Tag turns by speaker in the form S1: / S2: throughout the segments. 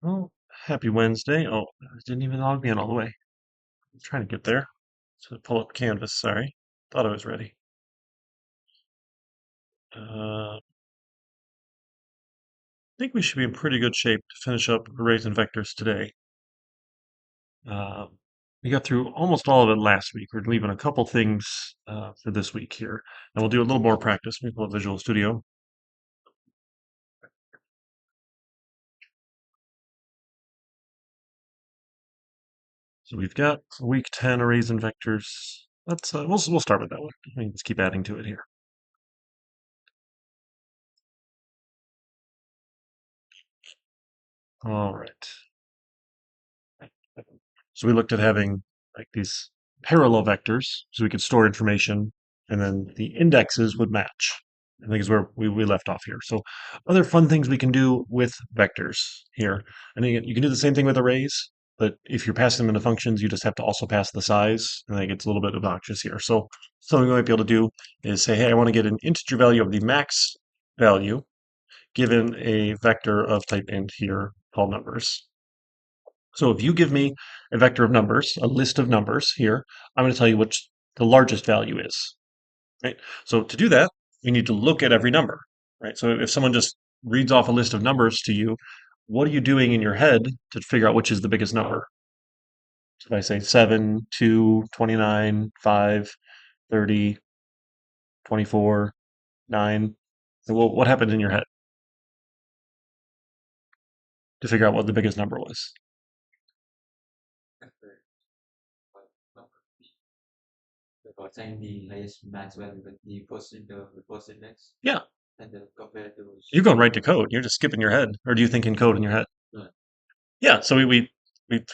S1: Well, happy Wednesday. Oh, it didn't even log me in all the way. I'm trying to get there. So pull up Canvas, sorry. Thought I was ready. I think we should be in pretty good shape to finish up arrays and vectors today. Uh, we got through almost all of it last week. We're leaving a couple things for this week here. And we'll do a little more practice. We pull up Visual Studio. So we've got week 10 arrays and vectors. Let's we'll start with that one. We can just keep adding to it here. All right. So we looked at having like these parallel vectors so we could store information and then the indexes would match. I think is where we left off here. So other fun things we can do with vectors here. And again, you can do the same thing with arrays, but if you're passing them into functions, you just have to also pass the size. And I think it's a little bit obnoxious here. So something we might be able to do is say, hey, I want to get an integer value of the max value given a vector of type int here called numbers. So if you give me a vector of numbers, a list of numbers here, I'm going to tell you which the largest value is, right? So to do that, we need to look at every number, right? So if someone just reads off a list of numbers to you, what are you doing in your head to figure out which is the biggest number? So if I say 7, 2, 29, 5, 30, 24, 9, well, what happened in your head to figure out what the biggest number was?
S2: Because saying the highest max value with the first index
S1: Yeah,
S2: and then compare to
S1: you're going right to code. You're just skipping your head. Or do you think in code in your head? Yeah, so we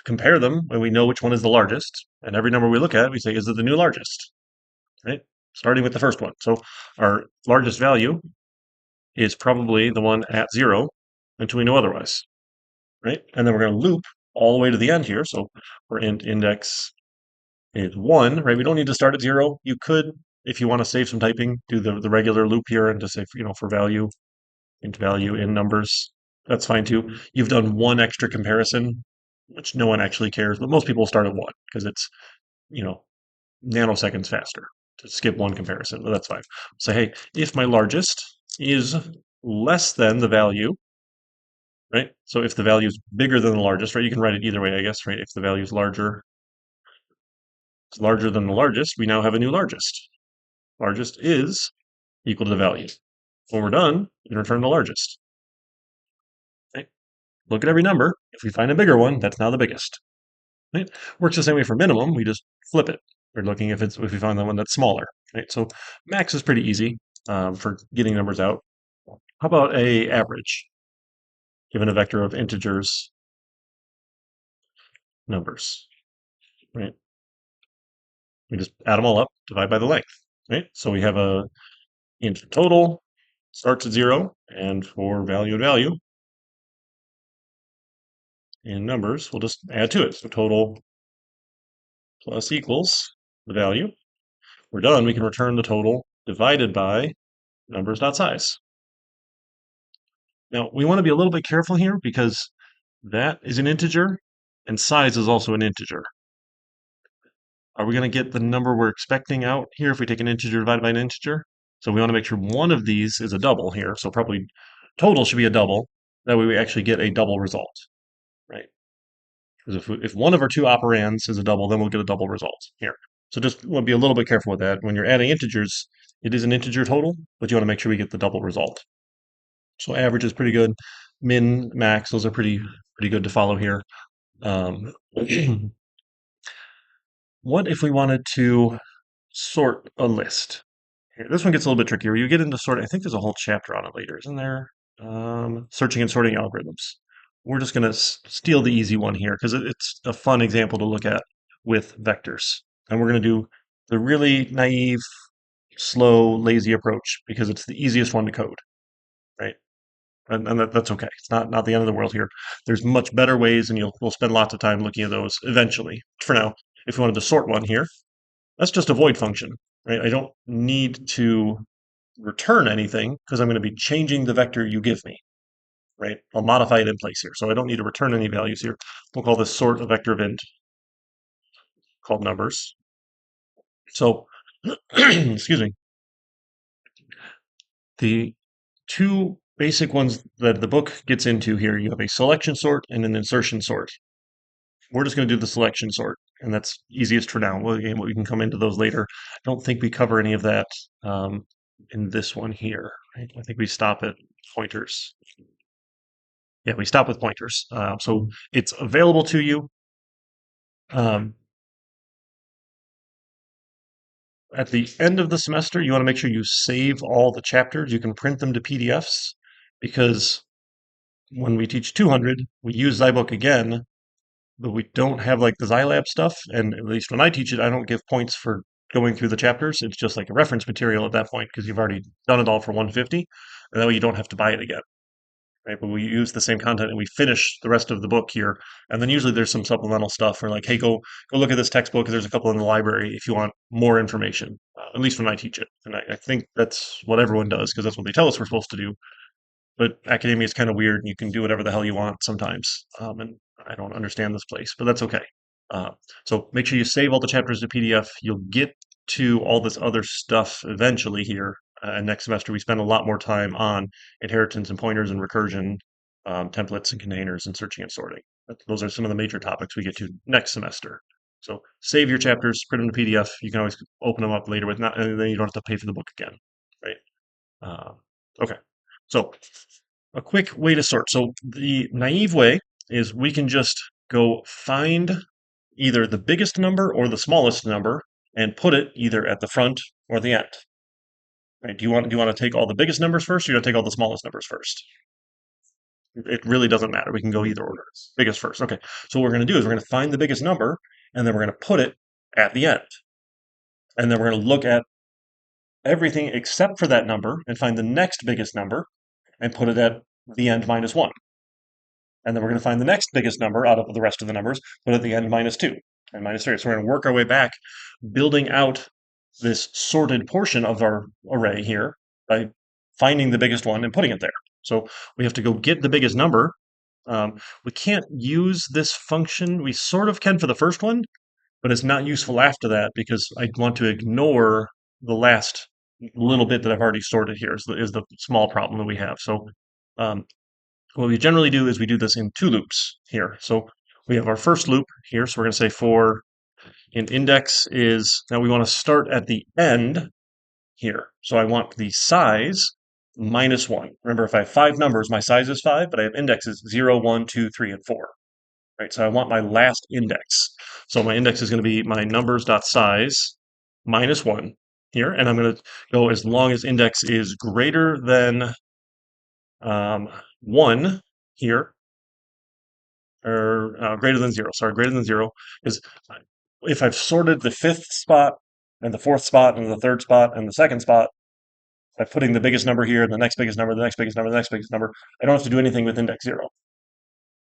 S1: compare them and we know which one is the largest. And every number we look at, we say, is it the new largest? Right? Starting with the first one. So our largest value is probably the one at 0 until we know otherwise. Right? And then we're going to loop all the way to the end here. So for index is 1, right? We don't need to start at 0. You could, if you want to save some typing, do the regular loop here and just say, for value, int value in numbers. That's fine too. You've done one extra comparison, which no one actually cares, but most people start at 1 because it's, you know, nanoseconds faster to skip one comparison, but that's fine. Say, hey, if my largest is less than the value, right? So if the value is bigger than the largest, right? You can write it either way, I guess, right? If the value is larger than the largest, we now have a new largest. Largest is equal to the value. When we're done, we can return the largest. Right? Look at every number. If we find a bigger one, that's now the biggest. Right? Works the same way for minimum. We just flip it. We're looking if we find the one that's smaller. Right? So max is pretty easy for getting numbers out. How about a average? Given a vector of integers, numbers. Right? We just add them all up, divide by the length. Right? So we have a int total starts at 0, and for value and value in numbers, we'll just add to it. So total plus equals the value. We're done. We can return the total divided by numbers.size. Now, we want to be a little bit careful here because that is an integer and size is also an integer. Are we going to get the number we're expecting out here if we take an integer divided by an integer? So we want to make sure one of these is a double here. So probably total should be a double. That way we actually get a double result, right? Because if one of our two operands is a double, then we'll get a double result here. So just want to be a little bit careful with that. When you're adding integers, it is an integer total, but you want to make sure we get the double result. So average is pretty good. Min, max, those are pretty good to follow here. Um, what if we wanted to sort a list? Here, this one gets a little bit trickier. You get into sort. I think there's a whole chapter on it later, isn't there? Searching and sorting algorithms. We're just going to steal the easy one here because it's a fun example to look at with vectors. And we're going to do the really naive, slow, lazy approach because it's the easiest one to code, right? And that's okay. It's not the end of the world here. There's much better ways, and we'll spend lots of time looking at those eventually. For now, if we wanted to sort one here, that's just a void function, right? I don't need to return anything because I'm going to be changing the vector you give me. right? I'll modify it in place here. So I don't need to return any values here. We'll call this sort a vector of int called numbers. So, excuse me, the two basic ones that the book gets into here, you have a selection sort and an insertion sort. We're just going to do the selection sort, and that's easiest for now. Well, again, we can come into those later. I don't think we cover any of that in this one here. Right? I think we stop at pointers. Yeah, we stop with pointers. So it's available to you. Um, at the end of the semester, you want to make sure you save all the chapters. You can print them to PDFs because when we teach 200, we use Zybook again, but we don't have like the Zylab stuff. And at least when I teach it, I don't give points for going through the chapters. It's just like a reference material at that point because you've already done it all for 150. And that way you don't have to buy it again. Right? But we use the same content and we finish the rest of the book here. And then usually there's some supplemental stuff or like, hey, go look at this textbook because there's a couple in the library if you want more information. At least when I teach it, and I think that's what everyone does because that's what they tell us we're supposed to do. But academia is kind of weird, and you can do whatever the hell you want sometimes. And I don't understand this place, but that's okay. Uh, so make sure you save all the chapters to PDF. You'll get to all this other stuff eventually here. And next semester, we spend a lot more time on inheritance and pointers and recursion, templates and containers, and searching and sorting. Those are some of the major topics we get to next semester. So save your chapters, print them to PDF. You can always open them up later with not, and then you don't have to pay for the book again, right? Uh, okay. So a quick way to sort. So the naive way is we can just go find either the biggest number or the smallest number and put it either at the front or the end. Right? Do you want to take all the biggest numbers first, or do you want to take all the smallest numbers first? It really doesn't matter. We can go either order. Biggest first. Okay. So what we're going to do is we're going to find the biggest number, and then we're going to put it at the end. And then we're going to look at everything except for that number and find the next biggest number and put it at the end minus 1. And then we're going to find the next biggest number out of the rest of the numbers, put at the end minus 2 and minus 3. So we're going to work our way back, building out this sorted portion of our array here by finding the biggest one and putting it there. So we have to go get the biggest number. We can't use this function. We sort of can for the first one, but it's not useful after that because I want to ignore the last little bit that I've already sorted here is the small problem that we have. So um, what we generally do is we do this in two loops here. So we have our first loop here. So we're going to say for an index is, now we want to start at the end here. So I want the size minus 1. Remember, if I have 5 numbers, my size is 5, but I have indexes 0, 1, 2, 3, and 4. Right, so I want my last index. So my index is going to be my numbers.size minus 1 here, and I'm going to go as long as index is greater than 1 here, or greater than 0. Sorry, greater than 0, because if I've sorted the 5th spot and the 4th spot and the 3rd spot and the 2nd spot by putting the biggest number here, the next biggest number, the next biggest number, the next biggest number, I don't have to do anything with index 0.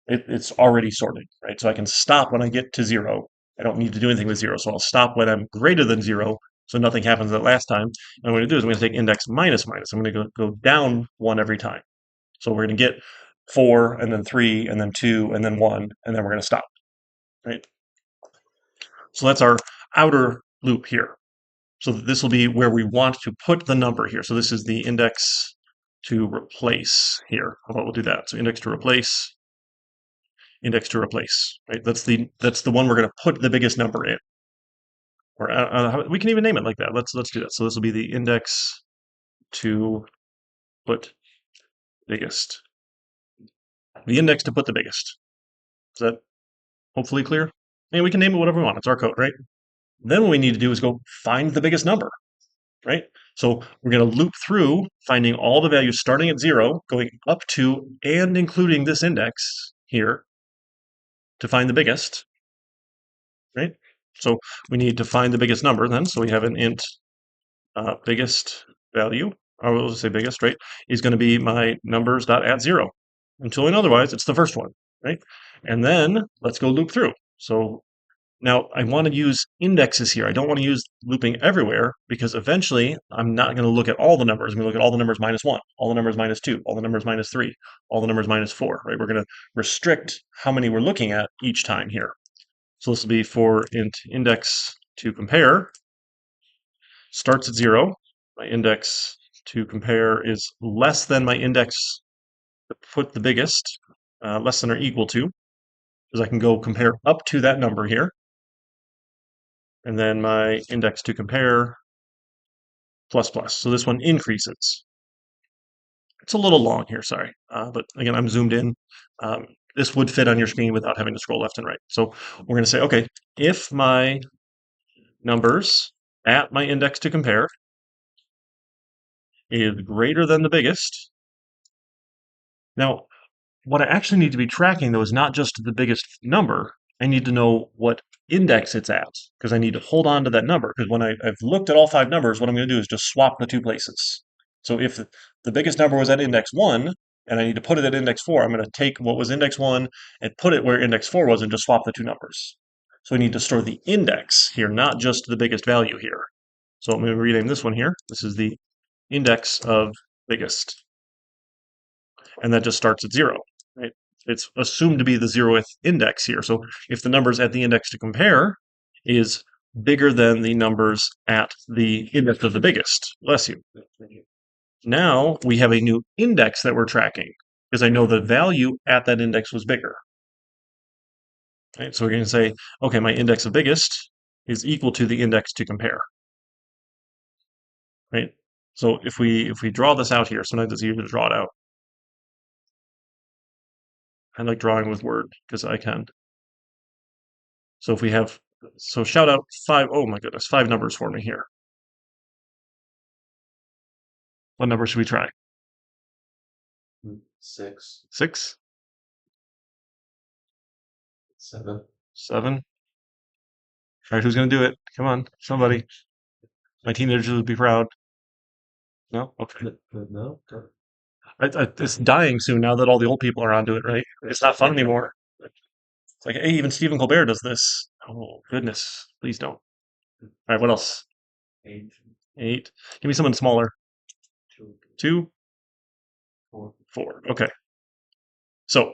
S1: It's already sorted, right? So I can stop when I get to 0. I don't need to do anything with 0, so I'll stop when I'm greater than 0, so nothing happens that last time. And what I'm going to do is I'm going to take index minus minus. I'm going to go down 1 every time. So we're going to get 4, and then 3, and then 2, and then 1, and then we're going to stop, right? So that's our outer loop here. So this will be where we want to put the number here. So this is the index to replace here. We'll do that. So index to replace, right? That's the one we're going to put the biggest number in. Or we can even name it like that. Let's do that. So this will be the index to put biggest. The index to put the biggest. Is that hopefully clear? And we can name it whatever we want. It's our code, right? Then what we need to do is go find the biggest number, right? So we're going to loop through finding all the values starting at 0, going up to and including this index here to find the biggest, right? So we need to find the biggest number then. So we have an int biggest value, or we'll say biggest, right, is going to be my numbers.at0. Until and otherwise, it's the first one, right? And then let's go loop through. So Now, I want to use indexes here. I don't want to use looping everywhere because eventually I'm not going to look at all the numbers. I'm going to look at all the numbers minus 1, all the numbers minus 2, all the numbers minus 3, all the numbers minus 4, right? We're going to restrict how many we're looking at each time here. So this will be for int index to compare, starts at 0. My index to compare is less than my index to put the biggest, less than or equal to, because I can go compare up to that number here. And then my index to compare plus plus. So this one increases. It's a little long here, sorry. But again, I'm zoomed in. This would fit on your screen without having to scroll left and right. So we're going to say, okay, if my numbers at my index to compare is greater than the biggest. Now, what I actually need to be tracking, though, is not just the biggest number. I need to know what index it's at because I need to hold on to that number. Because when I've looked at all 5 numbers, what I'm going to do is just swap the 2 places. So if the biggest number was at index 1 and I need to put it at index 4, I'm going to take what was index 1 and put it where index 4 was and just swap the 2 numbers. So I need to store the index here, not just the biggest value here. So I'm going to rename this one here. This is the index of biggest. And that just starts at 0, right? It's assumed to be the 0th index here. So if the numbers at the index to compare is bigger than the numbers at the index of the biggest, bless you. Now we have a new index that we're tracking because I know the value at that index was bigger. Right? So we're going to say, okay, my index of biggest is equal to the index to compare. Right? So if we draw this out here, sometimes it's easier to draw it out. I like drawing with Word because I can. So if we have, so shout out 5, oh my goodness, 5 numbers for me here. What number should we try?
S2: 6,
S1: 6,
S2: 7.
S1: 7. All right, who's going to do it? Come on, somebody. My teenagers would be proud. No? Okay.
S2: No.
S1: It's dying soon now that all the old people are onto it, right? It's not fun anymore. It's like, hey, even Stephen Colbert does this. Oh, goodness. Please don't. All right, what else?
S2: 8,
S1: 8. Give me someone smaller.
S2: 2,
S1: 2,
S2: 4.
S1: 4. Okay. So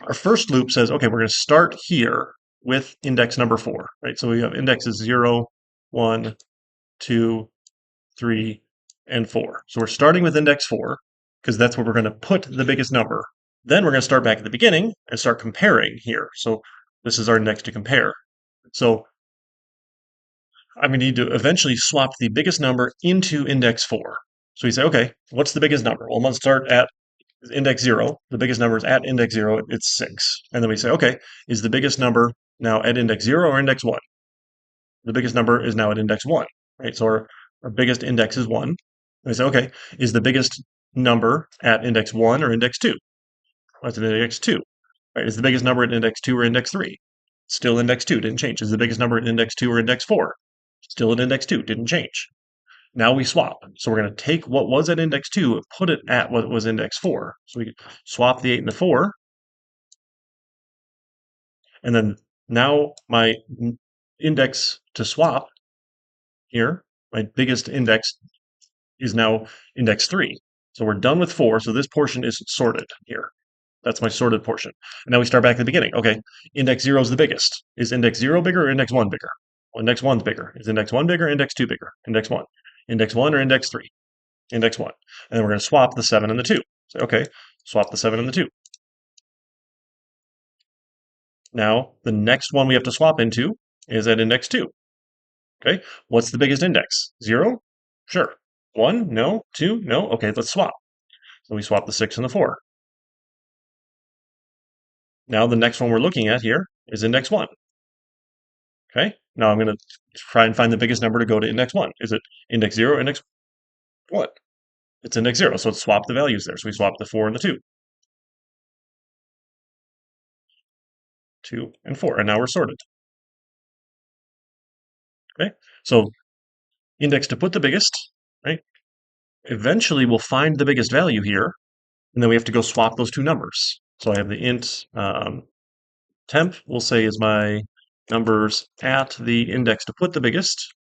S1: our first loop says, okay, we're going to start here with index number 4, right? So we have indexes 0, 1, 2, 3, and 4. So we're starting with index 4 because that's where we're going to put the biggest number. Then we're going to start back at the beginning and start comparing here. So this is our index to compare. So I'm going to need to eventually swap the biggest number into index 4. So we say, okay, what's the biggest number? Well, I'm going to start at index 0. The biggest number is at index 0. It's 6. And then we say, okay, is the biggest number now at index 0 or index 1? The biggest number is now at index 1, right? So our biggest index is 1. And we say, okay, is the biggest number at index 1 or index 2? Well, it's at index 2. Right? Is the biggest number at index 2 or index 3? Still index 2, didn't change. Is the biggest number at index 2 or index 4? Still at index 2, didn't change. Now we swap. So we're going to take what was at index 2 and put it at what was index 4. So we swap the 8 and the 4. And then now my index to swap here, my biggest index is now index 3. So we're done with 4. So this portion is sorted here. That's my sorted portion. And now we start back at the beginning. Okay, index 0 is the biggest. Is index 0 bigger or index 1 bigger? Well, index 1's bigger. Is index 1 bigger, index 2 bigger? Index 1. Index 1 or index 3? Index 1. And then we're going to swap the 7 and the 2. So, okay, swap the 7 and the 2. Now, the next one we have to swap into is at index 2. Okay, what's the biggest index? 0? Sure. 1? No. 2? No. Okay, let's swap. So we swap the 6 and the 4. Now the next one we're looking at here is index 1. Okay, now I'm going to try and find the biggest number to go to index 1. Is it index 0 or index 1? It's index 0, so let's swap the values there. So we swap the 4 and the 2. 2 and 4, and now we're sorted. Okay, so index to put the biggest, right? Eventually we'll find the biggest value here, and then we have to go swap those two numbers. So I have the int temp, we'll say is my numbers at the index to put the biggest,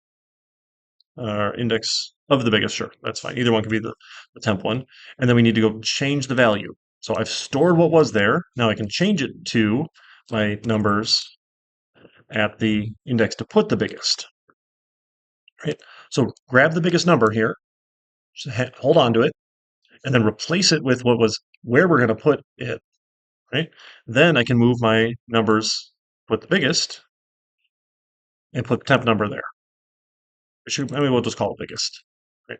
S1: index of the biggest, sure, that's fine. Either one can be the temp one. And then we need to go change the value. So I've stored what was there. Now I can change it to my numbers at the index to put the biggest, right? So grab the biggest number here, hold on to it, and then replace it with what was where we're going to put it, right? Then I can move my numbers, put the biggest, and put the temp number there. I mean, we'll just call it biggest. Right,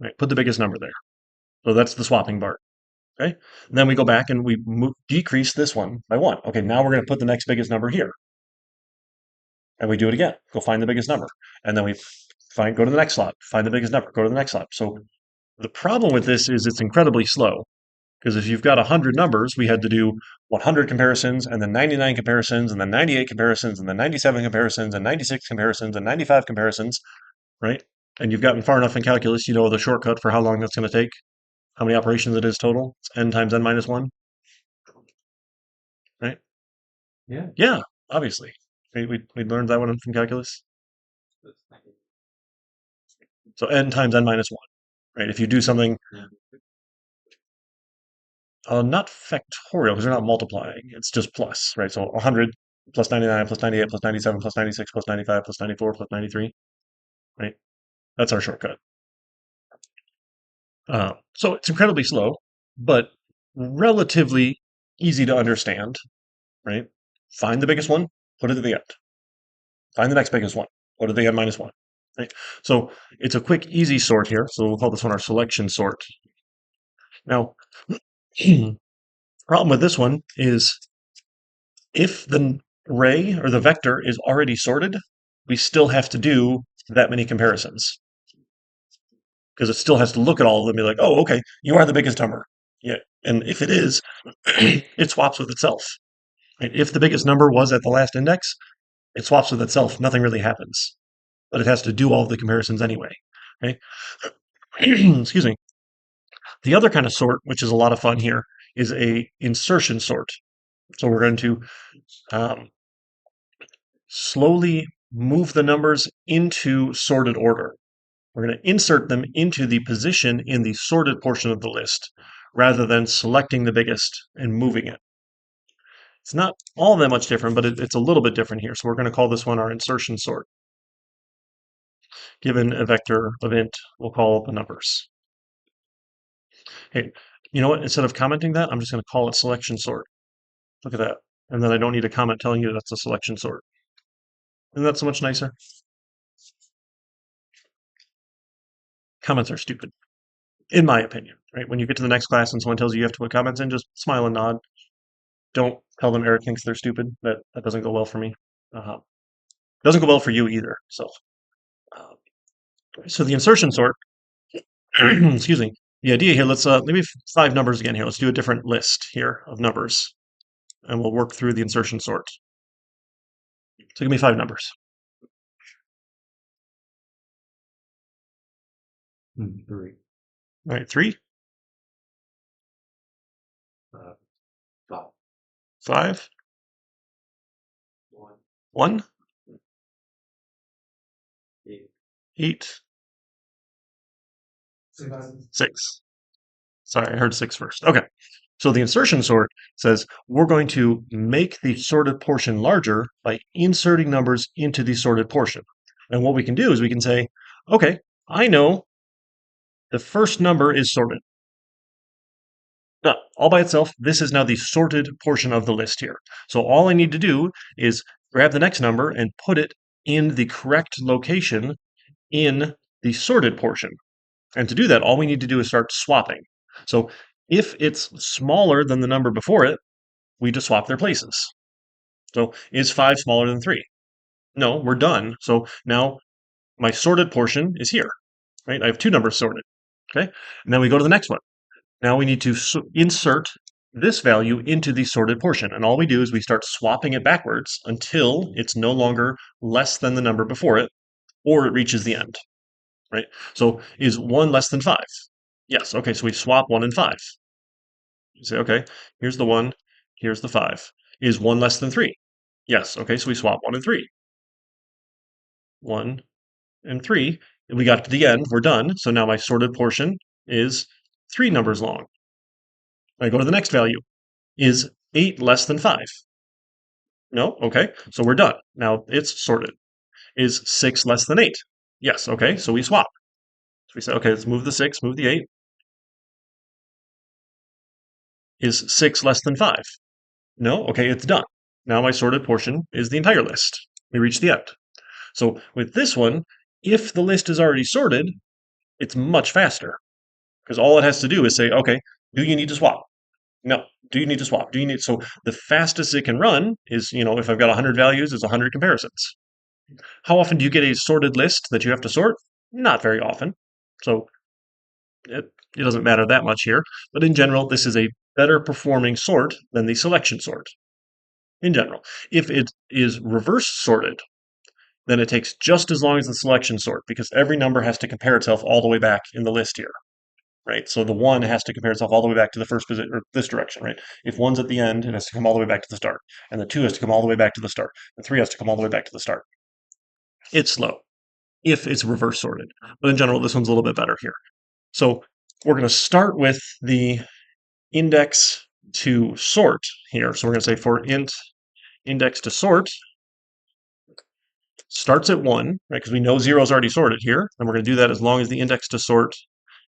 S1: right, put the biggest number there. So that's the swapping part. Okay. And then we go back and we decrease this one by one. Okay, now we're going to put the next biggest number here. And we do it again. Go find the biggest number. And then we go to the next slot, find the biggest number, go to the next slot. So the problem with this is it's incredibly slow. Because if you've got 100 numbers, we had to do 100 comparisons, and then 99 comparisons, and then 98 comparisons, and then 97 comparisons, and 96 comparisons, and 95 comparisons, right? And you've gotten far enough in calculus, you know the shortcut for how long that's going to take, how many operations it is total. It's n times n minus 1, right?
S2: Yeah.
S1: Yeah, obviously. We learned that one from calculus. So n times n minus 1, right? If you do something,
S2: Yeah.
S1: not factorial, because they're not multiplying, it's just plus, right? So 100 plus 99 plus 98 plus 97 plus 96 plus 95 plus 94 plus 93, right? That's our shortcut. So it's incredibly slow, but relatively easy to understand, right? Find the biggest one, put it at the end. Find the next biggest one, put it at the n minus 1, right? So it's a quick, easy sort here. So we'll call this one our selection sort. Now, problem with this one is if the array or the vector is already sorted, we still have to do that many comparisons because it still has to look at all of them and be like, oh, okay, you are the biggest number. Yeah. And if it is, it swaps with itself. Right? If the biggest number was at the last index, it swaps with itself. Nothing really happens, but it has to do all of the comparisons anyway. Okay. Excuse me. The other kind of sort, which is a lot of fun here, is a insertion sort. So we're going to um, slowly move the numbers into sorted order. We're going to insert them into the position in the sorted portion of the list rather than selecting the biggest and moving it. It's not all that much different, but it's a little bit different here. So we're going to call this one our insertion sort. Given a vector of int, we'll call the numbers. Hey, you know what? Instead of commenting that, I'm just going to call it selection sort. Look at that. And then I don't need a comment telling you that's a selection sort. Isn't that so much nicer? Comments are stupid, in my opinion, right? When you get to the next class and someone tells you have to put comments in, just smile and nod. Don't tell them Eric thinks they're stupid. That doesn't go well for me. Doesn't go well for you either. Uh, so the insertion sort, excuse me. The idea here, let's maybe 5 numbers again here. Let's do a different list here of numbers, and we'll work through the insertion sort. So give me 5 numbers.
S2: 3.
S1: All right, 3,
S2: Uh, 5.
S1: 5,
S2: 1.
S1: 1,
S2: 8.
S1: 8,
S2: 6.
S1: 6. Sorry, I heard 6 first. Okay. So the insertion sort says we're going to make the sorted portion larger by inserting numbers into the sorted portion. And what we can do is we can say, okay, I know the first number is sorted. Now, all by itself, this is now the sorted portion of the list here. So all I need to do is grab the next number and put it in the correct location in the sorted portion. And to do that, all we need to do is start swapping. So if it's smaller than the number before it, we just swap their places. So is 5 smaller than 3? No, we're done. So now my sorted portion is here, right? I have 2 numbers sorted. Okay. And then we go to the next one. Now we need to insert this value into the sorted portion. And all we do is we start swapping it backwards until it's no longer less than the number before it, or it reaches the end, right? So is 1 less than 5? Yes. Okay, so we swap 1 and 5. You say, okay, here's the 1, here's the 5. Is 1 less than 3? Yes. Okay, so we swap 1 and 3. 1 and 3. We got to the end. We're done. So now my sorted portion is 3 numbers long. I go to the next value. Is 8 less than 5? No? Okay, so we're done. Now it's sorted. Is 6 less than 8? Yes. Okay, so we swap. So we say, okay, let's move the 6, move the 8. Is 6 less than 5? No? Okay, it's done. Now my sorted portion is the entire list. We reach the end. So with this one, if the list is already sorted, it's much faster because all it has to do is say, okay, do you need to swap? No. Do you need to swap? Do you need so the fastest it can run is, if I've got 100 values, it's 100 comparisons. How often do you get a sorted list that you have to sort? Not very often. So it, it doesn't matter that much here. But in general, this is a better performing sort than the selection sort. In general, if it is reverse sorted, then it takes just as long as the selection sort because every number has to compare itself all the way back in the list here, right? So the 1 has to compare itself all the way back to the first position, or this direction, right? If 1's at the end, it has to come all the way back to the start. And the 2 has to come all the way back to the start. And 3 has to come all the way back to the start. It's slow if it's reverse sorted. But in general, this one's a little bit better here. So we're going to start with the index to sort here. So we're going to say for int index to sort starts at 1, right? Because we know 0 is already sorted here. And we're going to do that as long as the index to sort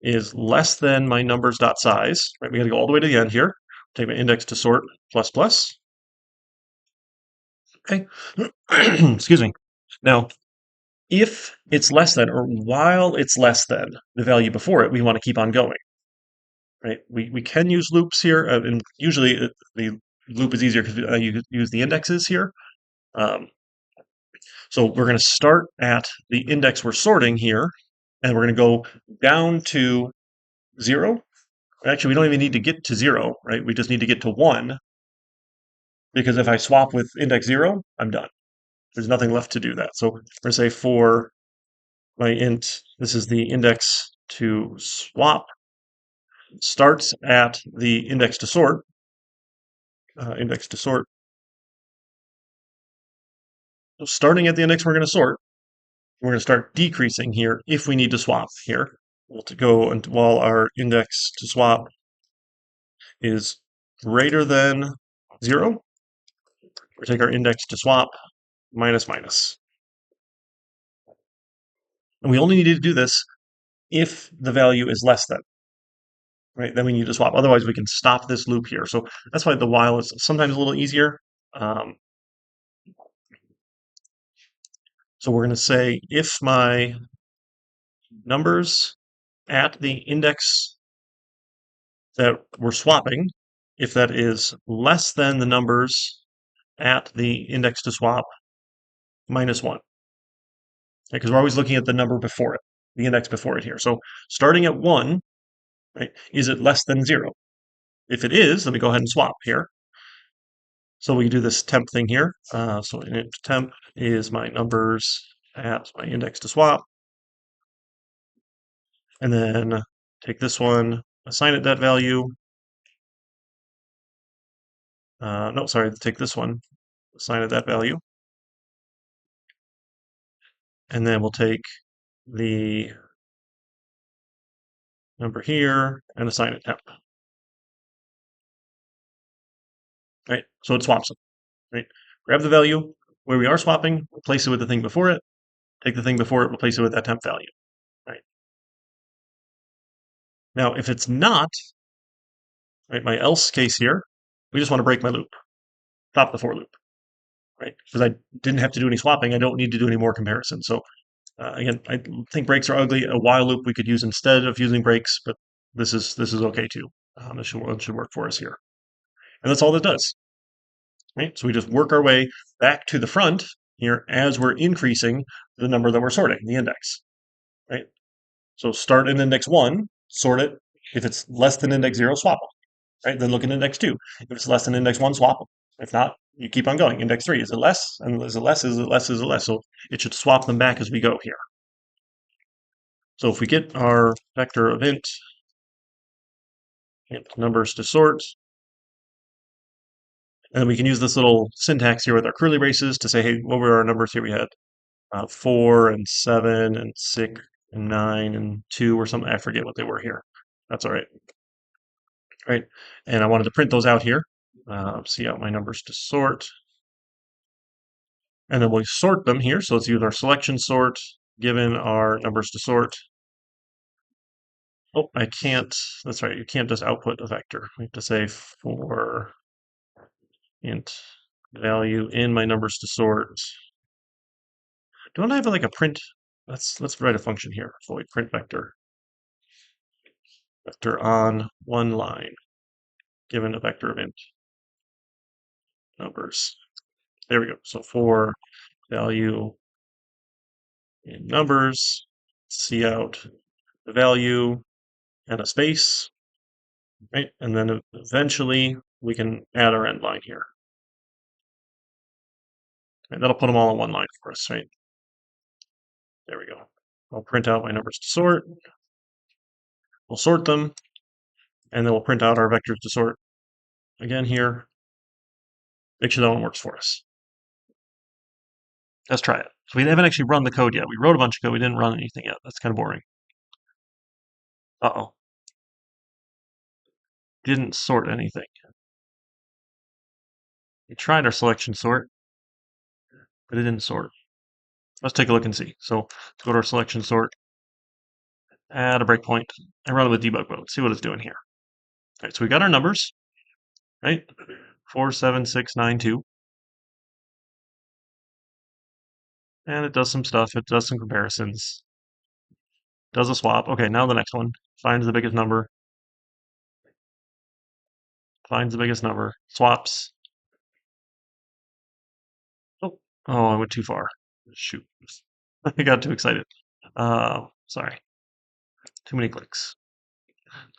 S1: is less than my numbers dot size, right? We got to go all the way to the end here. Take my index to sort plus plus. Okay. Excuse me. Now, if it's less than or while it's less than the value before it, we want to keep on going, right? We can use loops here, and usually the loop is easier because you use the indexes here. Um, so we're going to start at the index we're sorting here, and we're going to go down to 0. Actually, we don't even need to get to 0, right? We just need to get to 1, because if I swap with index 0, I'm done. There's nothing left to do that. So we're going to say for my int, this is the index to swap, starts at the index to sort, index to sort. So starting at the index we're going to sort, we're going to start decreasing here if we need to swap here. We'll go while our index to swap is greater than 0. We take our index to swap minus minus. And we only need to do this if the value is less than, right? Then we need to swap. Otherwise, we can stop this loop here. So that's why the while is sometimes a little easier. So we're going to say if my numbers at the index that we're swapping, if that is less than the numbers at the index to swap minus 1, because we're always looking at the number before it, the index before it here. So starting at 1, right, is it less than 0? If it is, let me go ahead and swap here. So we do this temp thing here. So int temp is my numbers at my index to swap. And then take this one, assign it that value. No, sorry, take this one, assign it that value. And then we'll take the number here and assign it temp. Right, so it swaps them. Right, grab the value where we are swapping, replace it with the thing before it, take the thing before it, replace it with that temp value. Right. Now, if it's not, right, my else case here, we just want to break my loop, stop the for loop, right? Because I didn't have to do any swapping. I don't need to do any more comparisons. So again, I think breaks are ugly. A while loop we could use instead of using breaks, but this is okay too. It should work for us here, and that's all that does. Right? So we just work our way back to the front here as we're increasing the number that we're sorting, the index. Right? So start in index 1, sort it. If it's less than index 0, swap them. Right? Then look at index 2. If it's less than index 1, swap them. If not, you keep on going. Index 3, is it less? And is it less? Is it less? Is it less? So it should swap them back as we go here. So if we get our vector of int numbers to sort, And then we can use this little syntax here with our curly braces to say, hey, what were our numbers here? We had 4 and 7 and 6 and 9 and 2 or something. I forget what they were here. That's all right. Right. And I wanted to print those out here. See out my numbers to sort. And then we'll sort them here. So let's use our selection sort given our numbers to sort. Oh, I can't. That's right. You can't just output a vector. We have to say for int value in my numbers to sort. Don't I have like a print? Let's write a function here. Void print vector. Vector on one line given a vector of int numbers. There we go. So for value in numbers, see out the value and a space, right? And then eventually we can add our end line here. And that'll put them all in one line for us, right? There we go. I'll print out my numbers to sort. We'll sort them, and then we'll print out our vectors to sort again here. Make sure that one works for us. Let's try it. So we haven't actually run the code yet. We wrote a bunch of code. We didn't run anything yet. That's kind of boring. Uh-oh. Didn't sort anything. We tried our selection sort, but it didn't sort. Let's take a look and see. So let's go to our selection sort, add a breakpoint, and run it with debug mode. See what it's doing here. All right, so we got our numbers, right? 4, 7, 6, 9, 2. And it does some stuff. It does some comparisons. Does a swap. Okay, now the next one. Finds the biggest number. Finds the biggest number. Swaps. Oh, oh, I went too far. Shoot. I got too excited. Sorry. Too many clicks.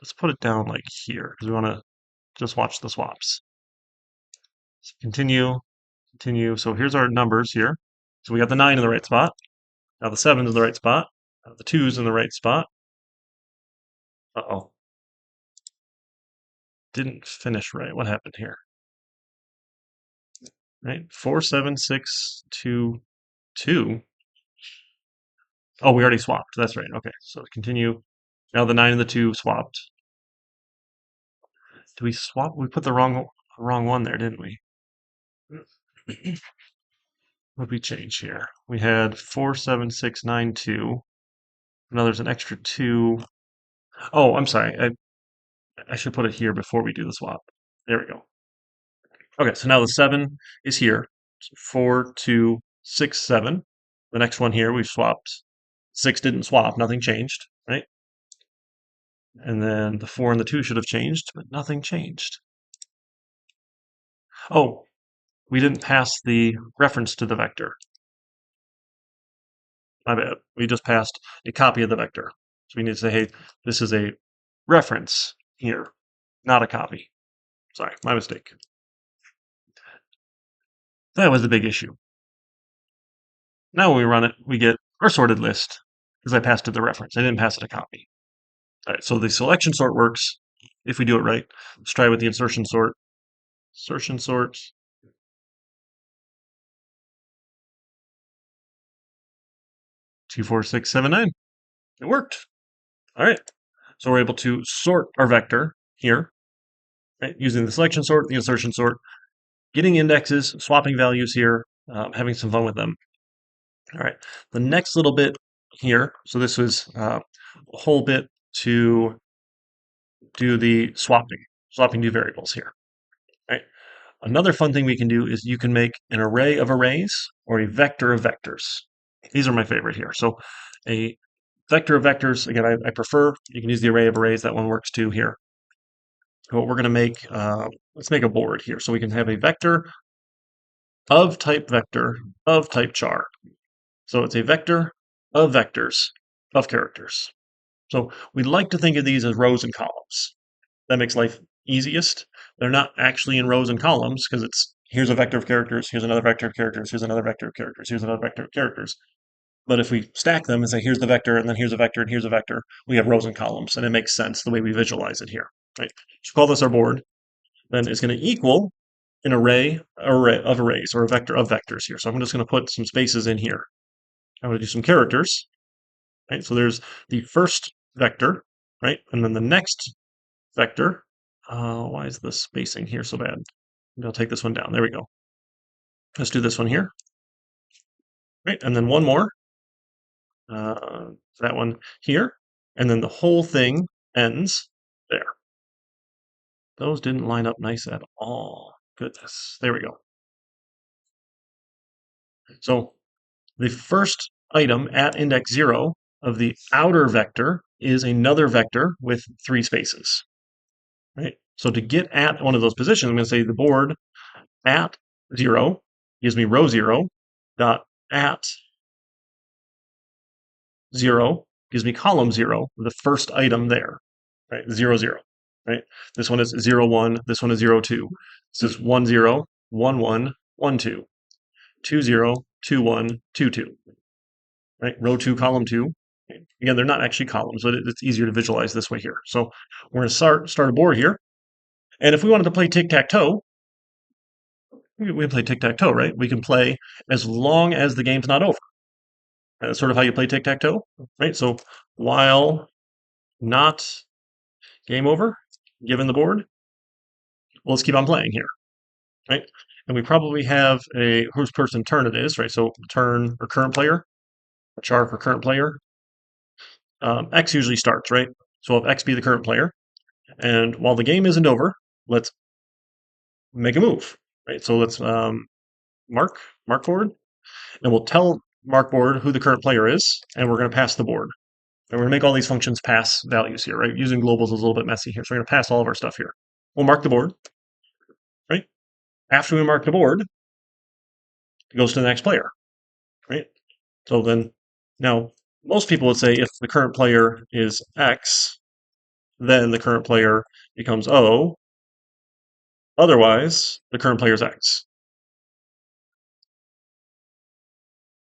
S1: Let's put it down like here because we want to just watch the swaps. So continue, continue. So here's our numbers here. So we got the 9 in the right spot. Now the 7 is in the right spot. Now the 2 is in the right spot. Uh-oh. Didn't finish right. What happened here? Right? 4, 7, 6, 2, 2. Oh, we already swapped. That's right. Okay. So continue. Now the 9 and the 2 swapped. Did we swap? We put the wrong one there, didn't we? What did we change here? We had 4, 7, 6, 9, 2. Now there's an extra 2. Oh, I'm sorry. I should put it here before we do the swap. There we go. Okay, so now the 7 is here. So 4, 2, 6, 7. The next one here we've swapped. 6 didn't swap, nothing changed, right? And then the 4 and the 2 should have changed, but nothing changed. Oh, we didn't pass the reference to the vector. My bad. We just passed a copy of the vector. So we need to say, hey, this is a reference here, not a copy. Sorry, my mistake. That was the big issue. Now when we run it, we get our sorted list because I passed it the reference. I didn't pass it a copy. All right, so the selection sort works if we do it right. Let's try with the insertion sort. Insertion sort. 2, 4, 6, 7, 9. It worked. All right. So we're able to sort our vector here, right, using the selection sort, the insertion sort, getting indexes, swapping values here, having some fun with them. All right. The next little bit here, so this was a whole bit to do the swapping new variables here. Right. Another fun thing we can do is you can make an array of arrays or a vector of vectors. These are my favorite here. So a vector of vectors, again, I prefer, you can use the array of arrays. That one works too here. What we're going to make, let's make a board here. So we can have a vector of type vector of type char. So it's a vector of vectors of characters. So we like to think of these as rows and columns. That makes life easiest. They're not actually in rows and columns because it's here's a vector of characters, here's another vector of characters, here's another vector of characters, here's another vector of characters. But if we stack them and say here's the vector and then here's a vector and here's a vector, we have rows and columns, and it makes sense the way we visualize it here. Right? So call this our board. Then it's going to equal an array of arrays or a vector of vectors here. So I'm just going to put some spaces in here. I'm going to do some characters, right? So there's the first vector, right? And then the next vector. Why is the spacing here so bad? Maybe I'll take this one down. There we go. Let's do this one here, right? And then one more, uh, that one here. And then the whole thing ends there. Those didn't line up nice at all. Goodness. There we go. So the first item at index 0 of the outer vector is another vector with 3 spaces, right? So to get at one of those positions, I'm going to say the board at 0 gives me row 0 dot at 0 gives me column 0, the first item there, right? 0, 0, right? This one is 0, 1. This one is 0, 2. This is 1, 0, 1, 1, 1, 2, 2, 0, 2, 1, 2, 2, right? Row 2, column 2. Again, they're not actually columns, but it's easier to visualize this way here. So we're going to start a board here. And if we wanted to play tic-tac-toe, we can play tic-tac-toe, right? We can play as long as the game's not over. And that's sort of how you play tic-tac-toe, right? So while not game over, given the board, well, let's keep on playing here, right? And we probably have a whose person turn it is, right? So turn or current player, a char for current player. X usually starts, right? So if X be the current player, and while the game isn't over, let's make a move, right? So let's mark board, and we'll tell mark board who the current player is, and we're going to pass the board. And we're going to make all these functions pass values here, right? Using globals is a little bit messy here, so we're going to pass all of our stuff here. We'll mark the board, right? After we mark the board, it goes to the next player, right? So then, now, most people would say if the current player is X, then the current player becomes O. Otherwise, the current player is X.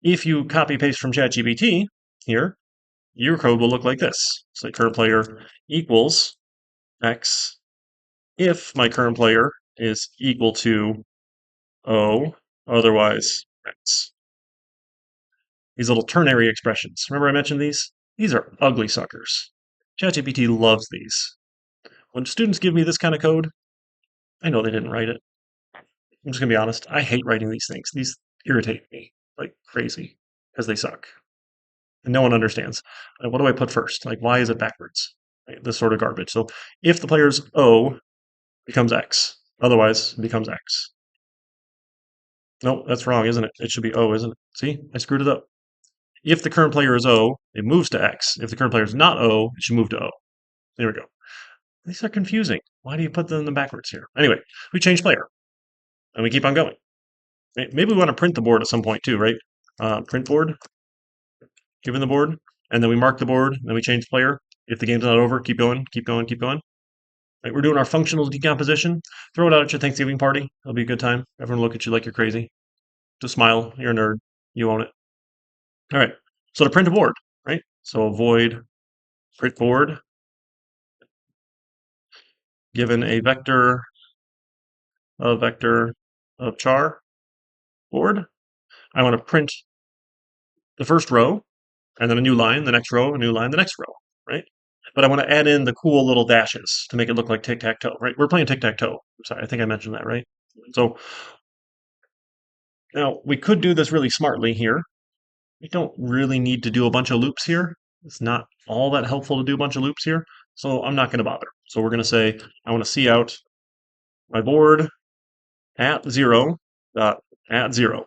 S1: If you copy paste from ChatGPT here, your code will look like this. So current player equals X if my current player is equal to O, otherwise X. These little ternary expressions. Remember I mentioned these? These are ugly suckers. ChatGPT loves these. When students give me this kind of code, I know they didn't write it. I'm just going to be honest. I hate writing these things. These irritate me like crazy because they suck. And no one understands. What do I put first? Like, why is it backwards? Right? This sort of garbage. So if the player's O becomes X, otherwise it becomes X. No, that's wrong, isn't it? It should be O, isn't it? See, I screwed it up. If the current player is O, it moves to X. If the current player is not O, it should move to O. There we go. These are confusing. Why do you put them in the backwards here? Anyway, we change player and we keep on going. Maybe we want to print the board at some point too, right? Print board, given the board, and then we mark the board, then we change player. If the game's not over, keep going, keep going, keep going. Right, we're doing our functional decomposition. Throw it out at your Thanksgiving party. It'll be a good time. Everyone will look at you like you're crazy. Just smile. You're a nerd. You own it. All right. So to print a board, right? So void print board given a vector of char board. I want to print the first row and then a new line, the next row, a new line, the next row, right? But I want to add in the cool little dashes to make it look like tic-tac-toe, right? We're playing tic-tac-toe. I'm sorry, I think I mentioned that, right? So now we could do this really smartly here. We don't really need to do a bunch of loops here. It's not all that helpful to do a bunch of loops here, so I'm not going to bother. So we're going to say I want to see out my board at 0 dot at 0,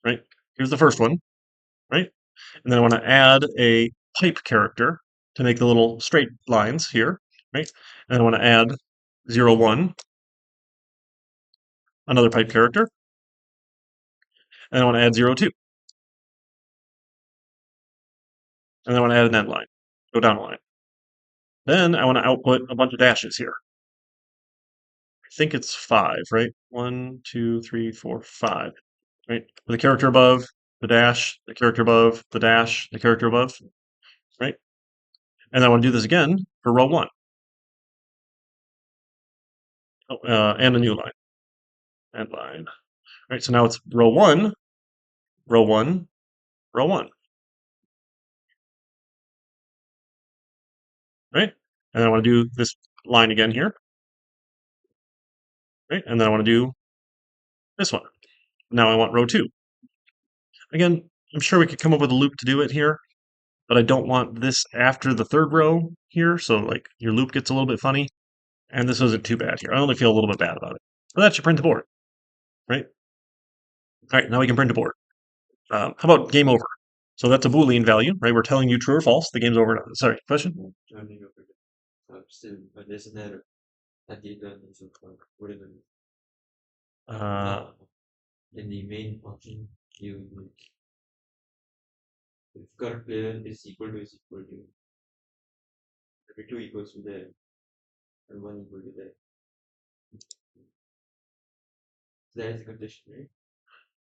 S1: right? Here's the first one, right? And then I want to add a pipe character to make the little straight lines here, right? And I want to add 0, 1, another pipe character, and I want to add 0, 2, and then I want to add an end line, go down a line. Then I want to output a bunch of dashes here. I think it's 5, right? 1, 2, 3, 4, 5, right? With the character above, the dash, the character above, the dash, the character above, right? And I want to do this again for row 1, and a new line. and line. All right, so now it's row 1, row 1, row 1. Right? And then I want to do this line again here. Right? And then I want to do this one. Now I want row 2. Again, I'm sure we could come up with a loop to do it here, but I don't want this after the third row here, so like your loop gets a little bit funny. And this isn't too bad here. I only feel a little bit bad about it. But that should print the board, right? All right, now we can print a board. How about game over? So that's a Boolean value, right? We're telling you true or false. The game's over. Sorry, question?
S2: Still, but there's an error. At the end, so whatever.
S1: Uh,
S2: In the main function, you if current player is equal to every two equals to there and one equal to there. So that is the condition, right?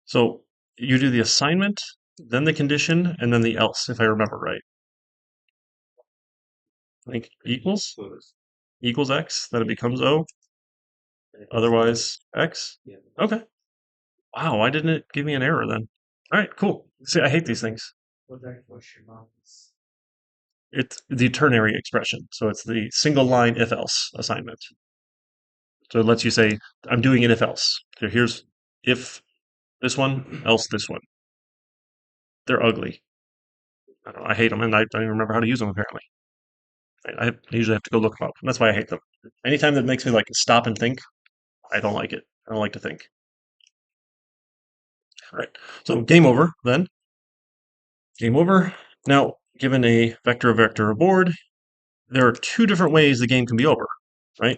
S1: so you do the assignment, then the condition, and then the else, if I remember right. I think equals
S2: First.
S1: equals x, then it becomes O, otherwise x.
S2: Yeah.
S1: Okay. Wow, why didn't it give me an error then? All right, cool. See, I hate these things.
S2: What that question mark is.
S1: It's the ternary expression, so it's the single line if else assignment. So it lets you say, I'm doing an if else. So here's if this one, else this one. They're ugly. I don't know, I hate them, and I don't even remember how to use them apparently. I usually have to go look them up. And that's why I hate them. Anytime that makes me like stop and think, I don't like it. I don't like to think. All right. So game over then. Game over. Now, given a vector of board, there are two different ways the game can be over, right?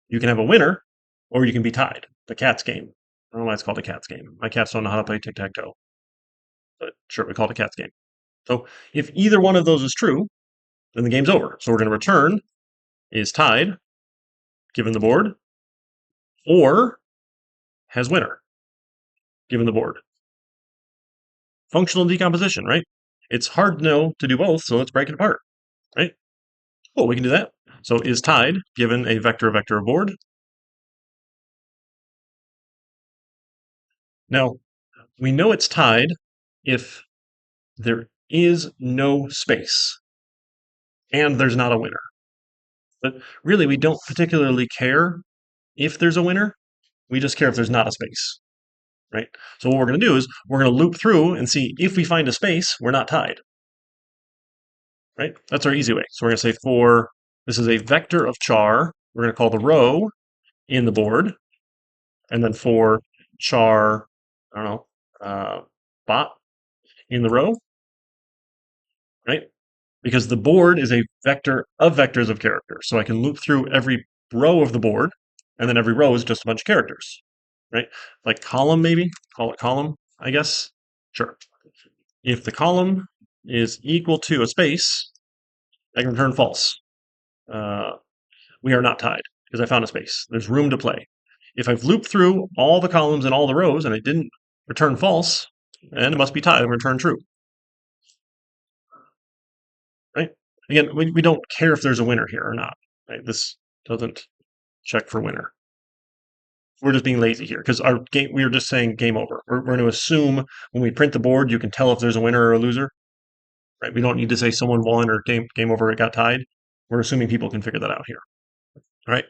S1: You can have a winner, or you can be tied. The cat's game. I don't know why it's called a cat's game. My cats don't know how to play tic-tac-toe. But sure, we call it a cat's game. So if either one of those is true, then the game's over. So we're going to return is tied, given the board, or has winner, given the board. Functional decomposition, right? It's hard to know to do both, so let's break it apart, right? Cool, we can do that. So is tied, given a vector of board. Now, we know it's tied if there is no space and there's not a winner. But really, we don't particularly care if there's a winner. We just care if there's not a space, right? So what we're going to do is we're going to loop through and see if we find a space, we're not tied, right? That's our easy way. So we're going to say for, this is a vector of char, we're going to call the row in the board, and then for char, I don't know, bot in the row, right? Because the board is a vector of vectors of characters. So I can loop through every row of the board, and then every row is just a bunch of characters, right? Like column, maybe? Call it column, I guess. Sure. If the column is equal to a space, I can return false. We are not tied because I found a space. There's room to play. If I've looped through all the columns and all the rows and it didn't return false, then it must be tied and return true. Right? Again, we don't care if there's a winner here or not. Right? This doesn't check for winner. We're just being lazy here because our game. We were just saying game over. We're going to assume when we print the board, you can tell if there's a winner or a loser. Right? We don't need to say someone won or game over. It got tied. We're assuming people can figure that out here. All right.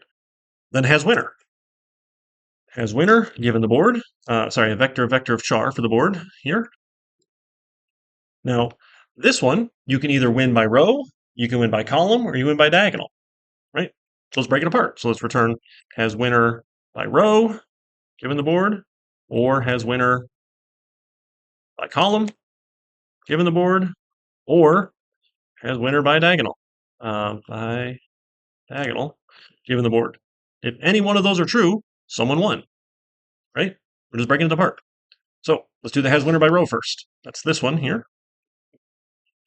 S1: Then has winner. Has winner given the board. Sorry, a vector of char for the board here. Now, this one you can either win by row, you can win by column, or you win by diagonal. Right? So let's break it apart. So let's return has winner by row, given the board, or has winner by column, given the board, or has winner by diagonal, by diagonal, given the board. If any one of those are true, someone won, right? We're just breaking it apart. So let's do the has winner by row first. That's this one here.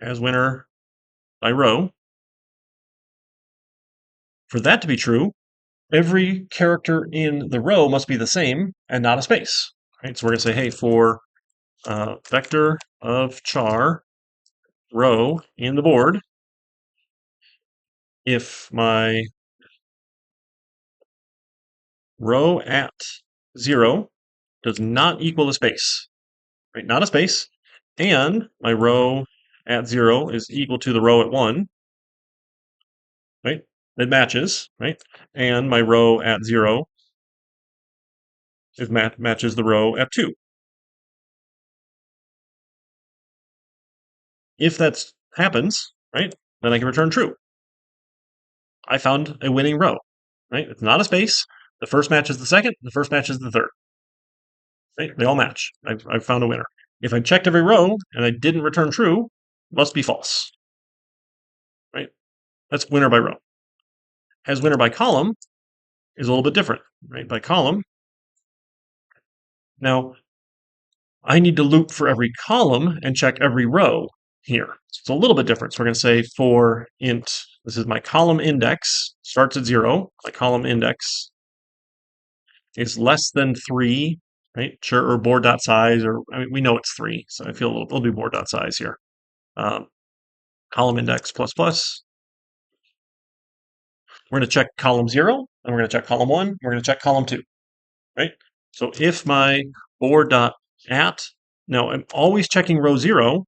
S1: Has winner by row. For that to be true, every character in the row must be the same and not a space. Right? So we're going to say, hey, for vector of char row in the board, if my row at 0 does not equal a space, right? Not a space. And my row at 0 is equal to the row at 1, right? It matches, right? And my row at 0 matches the row at 2. If that happens, right, then I can return true. I found a winning row, right? It's not a space. The first matches the second, the first matches the third, right? They all match. I've found a winner. If I checked every row and I didn't return true, must be false, right? That's winner by row. As winner by column is a little bit different, right? By column, now I need to loop for every column and check every row here. So it's a little bit different. So we're going to say for int, this is my column index, starts at 0. My column index is less than 3, right? Sure, or board.size, or I mean, we know it's 3, so I feel we'll do board.size here. Um, column index plus plus. We're going to check column 0, and we're going to check column 1, we're going to check column 2, right? So if my board.at, now I'm always checking row 0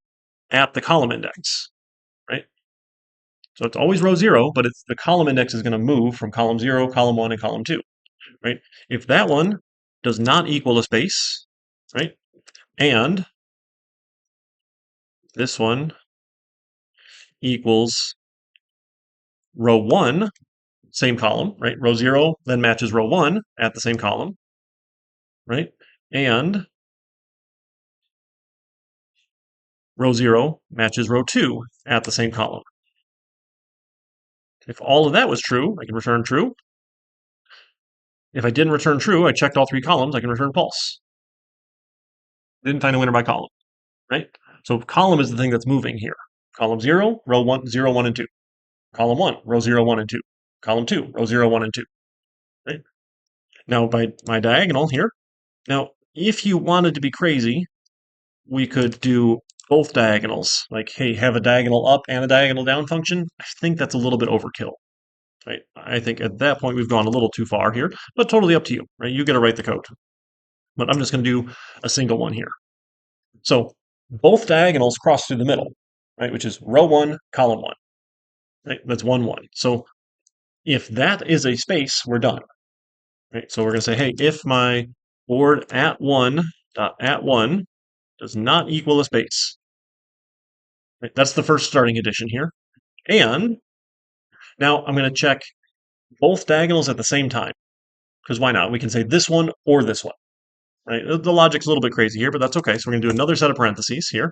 S1: at the column index, right? So it's always row 0, but it's the column index is going to move from column 0, column 1, and column 2, right? If that one does not equal a space, right, and this one equals row 1, same column, right? Row 0 then matches row 1 at the same column, right? And row 0 matches row 2 at the same column. If all of that was true, I can return true. If I didn't return true, I checked all 3 columns, I can return false. Didn't find a winner by column, right? So column is the thing that's moving here. Column 0, row 1, 0, 1, and 2. Column 1, row 0, 1, and 2. Column 2, row 0, 1, and 2. Right? Now, by my diagonal here, now, if you wanted to be crazy, we could do both diagonals. Like, hey, have a diagonal up and a diagonal down function. I think that's a little bit overkill. Right? I think at that point we've gone a little too far here, but totally up to you. Right? You got to write the code. But I'm just going to do a single one here. So both diagonals cross through the middle, right? Which is row 1, column 1. Right? That's 1, 1. So if that is a space, we're done. Right? So we're going to say, hey, if my board at 1 dot at 1 does not equal a space, right? That's the first starting addition here. And now I'm going to check both diagonals at the same time, because why not? We can say this one or this one, right? The logic's a little bit crazy here, but that's okay. So we're going to do another set of parentheses here.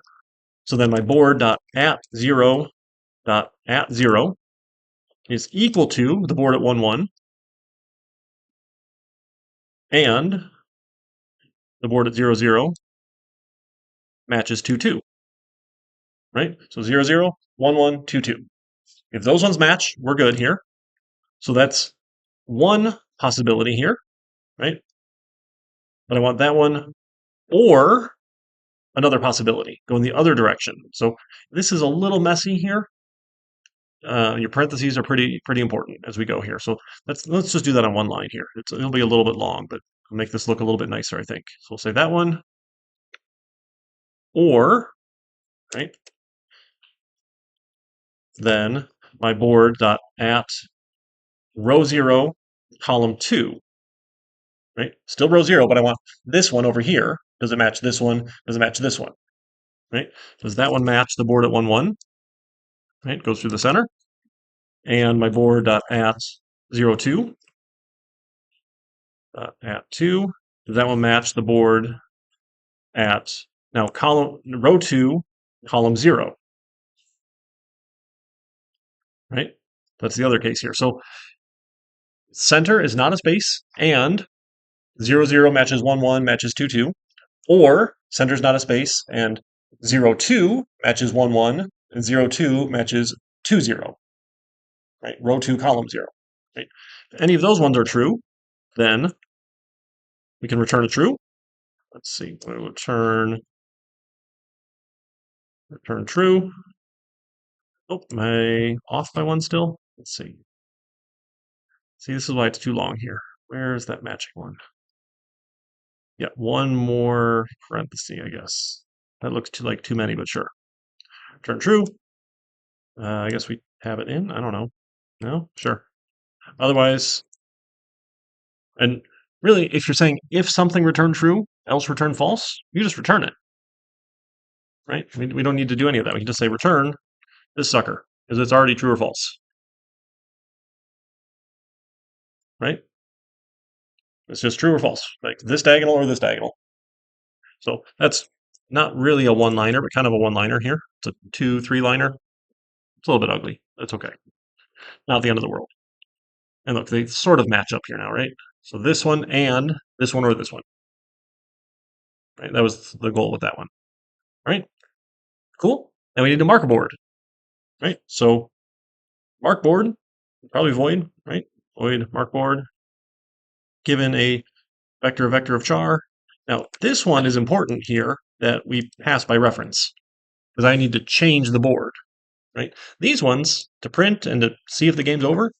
S1: So then my board dot at 0 is equal to the board at 1, 1, and the board at 0, 0 matches 2, 2, right? So 0, 0, 1, 1, 2, 2. If those ones match, we're good here. So that's one possibility here, right? But I want that one or another possibility, go in the other direction. So this is a little messy here. Your parentheses are pretty important as we go here. So let's just do that on one line here. It'll be a little bit long, but it'll make this look a little bit nicer, I think. So we'll say that one or, right? Then my board dot at row 0, column 2, right? Still row 0, but I want this one over here. Does it match this one? Does it match this one? Right? Does that one match the board at 1, 1? Right? Goes through the center. And my board dot at 0, 2 at 2. Does that one match the board at now column row 2, column 0? Right? That's the other case here. So center is not a space, and 0, 0 matches 1, 1 matches 2, 2. Or center is not a space, and 0, 2 matches 1, 1, and 0, 2 matches 2, 0. Right? Row 2, column 0. Right? If any of those ones are true, then we can return a true. Let's see, we'll return true. Oh, am I off by one still? Let's see. See, this is why it's too long here. Where is that matching one? Yeah, one more parenthesis, I guess. That looks like too many, but sure. Return true. I guess we have it in. I don't know. No? Sure. Otherwise, and really, if you're saying if something return true, else return false, you just return it, right? We don't need to do any of that. We can just say return this sucker because it's already true or false, right? It's just true or false, like this diagonal or this diagonal. So that's not really a one-liner, but kind of a one-liner here. It's a 2-3-liner. It's a little bit ugly. That's okay. Not the end of the world. And look, they sort of match up here now, right? So this one and this one or this one, right? That was the goal with that one, right? Cool. Now we need to mark a board, right? So mark board, probably void, right? Void mark board, given a vector of char. Now this one is important here that we pass by reference because I need to change the board, right? These ones to print and to see if the game's over,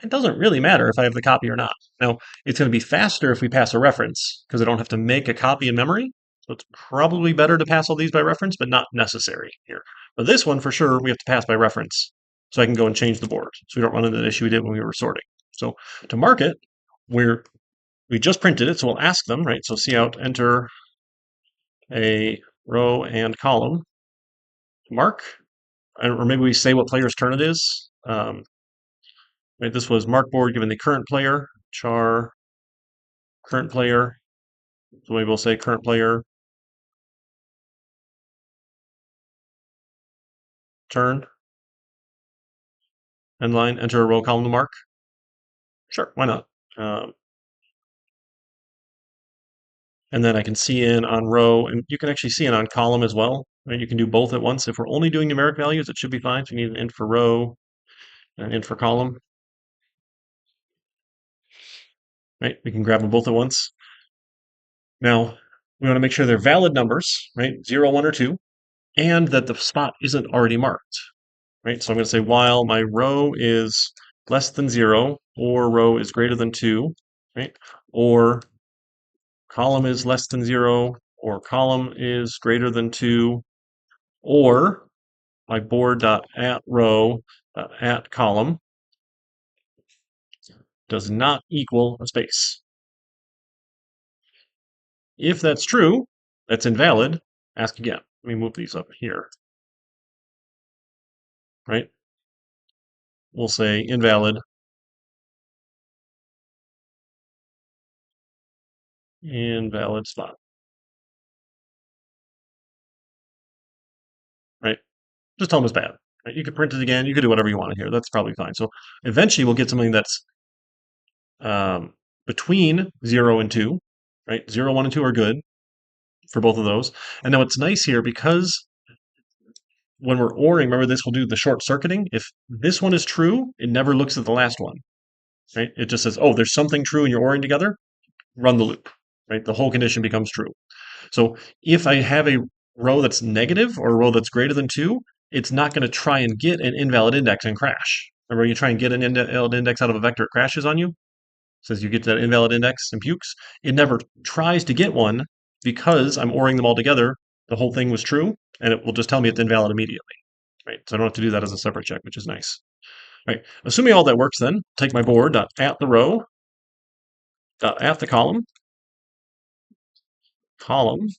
S1: it doesn't really matter if I have the copy or not. Now, it's going to be faster if we pass a reference because I don't have to make a copy in memory. So it's probably better to pass all these by reference, but not necessary here. But this one, for sure, we have to pass by reference so I can go and change the board so we don't run into the issue we did when we were sorting. So to mark it, we just printed it, so we'll ask them, right? So cout enter a row and column mark, or maybe we say what player's turn it is. Right, this was mark board given the current player, char current player. So maybe we'll say current player turn end line, enter a row column to mark. Sure, why not? Um, and then I can see in on row, and you can actually see in on column as well. Right? You can do both at once. If we're only doing numeric values, it should be fine. So you need an int for row and an int for column. Right? We can grab them both at once. Now, we want to make sure they're valid numbers, right? 0, 1, or 2, and that the spot isn't already marked. Right? So I'm going to say while my row is less than 0 or row is greater than 2, right? Or column is less than 0 or column is greater than 2 or my board.atRow.at column does not equal a space. If that's true, that's invalid. Ask again. Let me move these up here. Right? We'll say invalid. Invalid spot. Right? Just tell them it's bad. Right? You could print it again. You could do whatever you want in here. That's probably fine. So eventually we'll get something that's between 0 and 2. Right? 0, 1, and 2 are good for both of those. And now it's nice here because when we're ORing, remember this will do the short circuiting. If this one is true, it never looks at the last one. Right? It just says, oh, there's something true and you're ORing together, run the loop. Right? The whole condition becomes true. So if I have a row that's negative or a row that's greater than 2, it's not going to try and get an invalid index and crash. Remember, you try and get an invalid index out of a vector, it crashes on you. It says you get that invalid index and pukes. It never tries to get one because I'm ORing them all together. The whole thing was true, and it will just tell me it's invalid immediately. Right? So I don't have to do that as a separate check, which is nice. Right. Assuming all that works, then take my board dot at the row dot at the column, and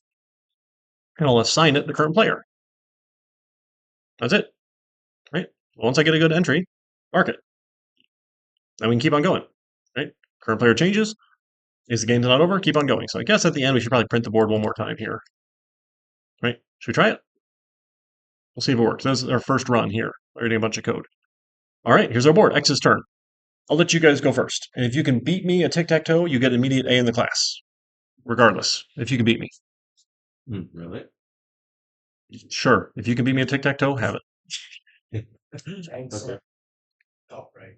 S1: I'll assign it the current player. That's it. Right. Once I get a good entry, mark it. Then we can keep on going. Right. Current player changes. Is the game not over? Keep on going. So I guess at the end we should probably print the board one more time here. Right. Should we try it? We'll see if it works. This is our first run here. Writing a bunch of code. All right. Here's our board. X's turn. I'll let you guys go first. And if you can beat me at tic-tac-toe, you get immediate A in the class. Regardless, if you can beat me.
S2: Really?
S1: Sure. If you can beat me at tic-tac-toe, have it.
S2: Okay.
S3: Top right.